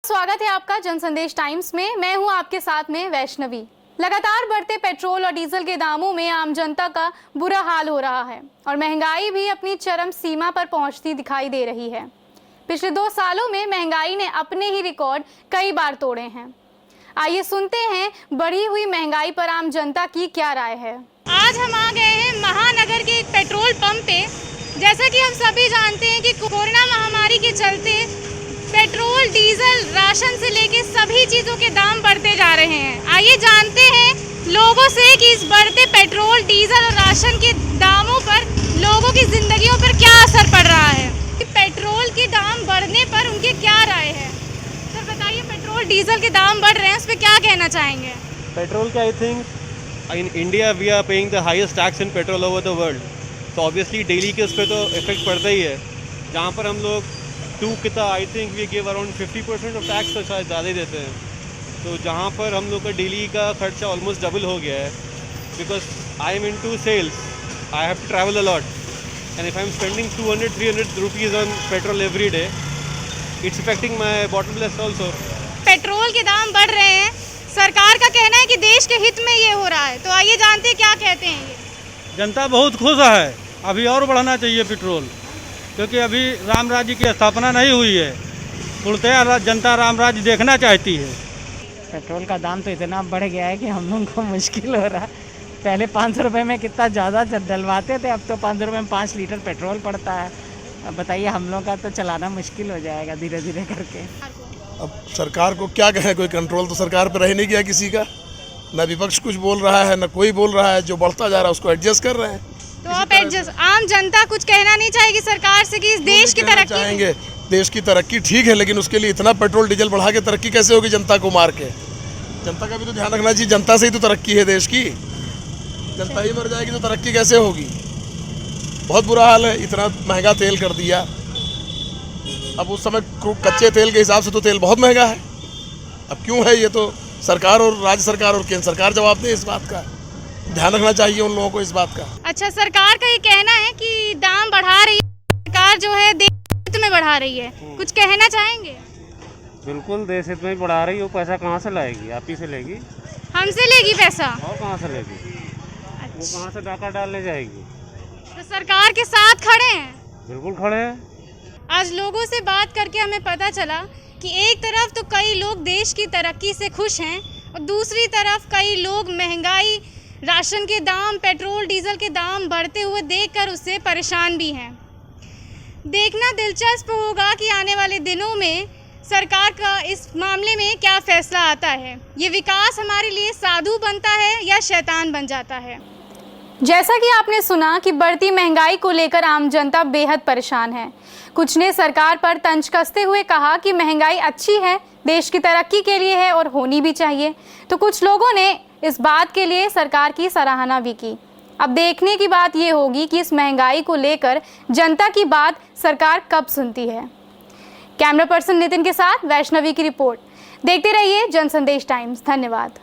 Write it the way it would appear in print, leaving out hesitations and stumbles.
स्वागत है आपका जनसंदेश टाइम्स में। मैं हूं आपके साथ में वैष्णवी। लगातार बढ़ते पेट्रोल और डीजल के दामों में आम जनता का बुरा हाल हो रहा है और महंगाई भी अपनी चरम सीमा पर पहुंचती दिखाई दे रही है। पिछले 2 सालों में महंगाई ने अपने ही रिकॉर्ड कई बार तोड़े हैं। आइए सुनते हैं बढ़ी हुई महंगाई पर आम जनता की क्या राय है। आज हम आ गए हैं महानगर के एक पेट्रोल पंप पे। जैसा कि हम सभी जानते हैं कि कोरोना महामारी के चलते पेट्रोल, डीजल, राशन से लेके सभी चीज़ों के दाम बढ़ते जा रहे हैं। आइए जानते हैं लोगों से कि इस बढ़ते पेट्रोल, डीजल और राशन के दामों पर लोगों की जिंदगियों पर क्या असर पड़ रहा है। पेट्रोल के दाम बढ़ने पर उनकी क्या राय है। सर बताइए, पेट्रोल डीजल के दाम बढ़ रहे हैं, उस पर क्या कहना चाहेंगे। पेट्रोल के I think in India we are paying the highest tax in petrol over the world. तो ऑब्वियसली डेली के उस पर तो इफेक्ट पड़ता ही है। जहाँ पर हम लोग 2 किता I think we give around 50% of tax, तो शायद ज़्यादा ही देते हैं। तो जहाँ पर हम लोग का डेली का खर्चा ऑलमोस्ट डबल हो गया है। Because I am into sales, I have to travel a lot and if I am spending 200-300 rupees on petrol every day, it's affecting my bottom line also. Petrol के दाम बढ़ रहे हैं, सरकार का कहना है कि देश के हित में ये हो रहा है। तो आइए जानते हैं क्या कहते हैं ये। जनता बहुत खुश है, अभी और बढ़ाना चाहिए पेट्रोल, क्योंकि अभी राम राज्य की स्थापना नहीं हुई है। पूर्णतः जनता राम राज्य देखना चाहती है। पेट्रोल का दाम तो इतना बढ़ गया है कि हम लोगों को मुश्किल हो रहा है। पहले 500 रुपये में कितना ज़्यादा डलवाते थे, अब तो 500 रुपये में 5 लीटर पेट्रोल पड़ता है। अब बताइए, हम लोग का तो चलाना मुश्किल हो जाएगा धीरे धीरे करके। अब सरकार को क्या कहे, कोई कंट्रोल तो सरकार पर रह नहीं गया किसी का। न विपक्ष कुछ बोल रहा है, न कोई बोल रहा है। जो बढ़ता जा रहा है उसको एडजस्ट कर रहे हैं। तो आप आम जनता कुछ कहना नहीं चाहेगी सरकार से कि इस देश की तरक्की चाहेंगे। देश की तरक्की ठीक है, लेकिन उसके लिए इतना पेट्रोल डीजल बढ़ा के तरक्की कैसे होगी जनता को मार के। जनता का भी तो ध्यान रखना चाहिए। जनता से ही तो तरक्की है देश की। जनता ही मर जाएगी तो तरक्की कैसे होगी। बहुत बुरा हाल है। इतना महंगा तेल कर दिया। अब उस समय कच्चे तेल के हिसाब से तो तेल बहुत महंगा है। अब क्यों है, ये तो सरकार और राज्य सरकार और केंद्र सरकार जवाब दे। इस बात का ध्यान रखना चाहिए उन लोगों को इस बात का। अच्छा, सरकार का ये कहना है कि दाम बढ़ा रही है, सरकार जो है देश हित में बढ़ा रही है। कुछ कहना चाहेंगे। बिल्कुल देश हित में बढ़ा रही हो। पैसा कहाँ से लाएगी? आप ही से लेगी, हमसे लेगी पैसा, और कहाँ से लेगी? अच्छा। वो कहाँ से डाका डालने जाएगी? तो सरकार के साथ खड़े हैं। बिल्कुल खड़े हैं। आज लोगों से बात करके हमें पता चला कि एक तरफ तो कई लोग देश की तरक्की से खुश हैं और दूसरी तरफ कई लोग महंगाई, राशन के दाम, पेट्रोल डीजल के दाम बढ़ते हुए देखकर उससे परेशान भी हैं। देखना दिलचस्प होगा कि आने वाले दिनों में सरकार का इस मामले में क्या फैसला आता है। ये विकास हमारे लिए साधु बनता है या शैतान बन जाता है। जैसा कि आपने सुना कि बढ़ती महंगाई को लेकर आम जनता बेहद परेशान है। कुछ ने सरकार पर तंज कसते हुए कहा कि महंगाई अच्छी है, देश की तरक्की के लिए है और होनी भी चाहिए। तो कुछ लोगों ने इस बात के लिए सरकार की सराहना भी की। अब देखने की बात ये होगी कि इस महंगाई को लेकर जनता की बात सरकार कब सुनती है। कैमरा पर्सन नितिन के साथ वैष्णवी की रिपोर्ट। देखते रहिए जनसंदेश टाइम्स। धन्यवाद।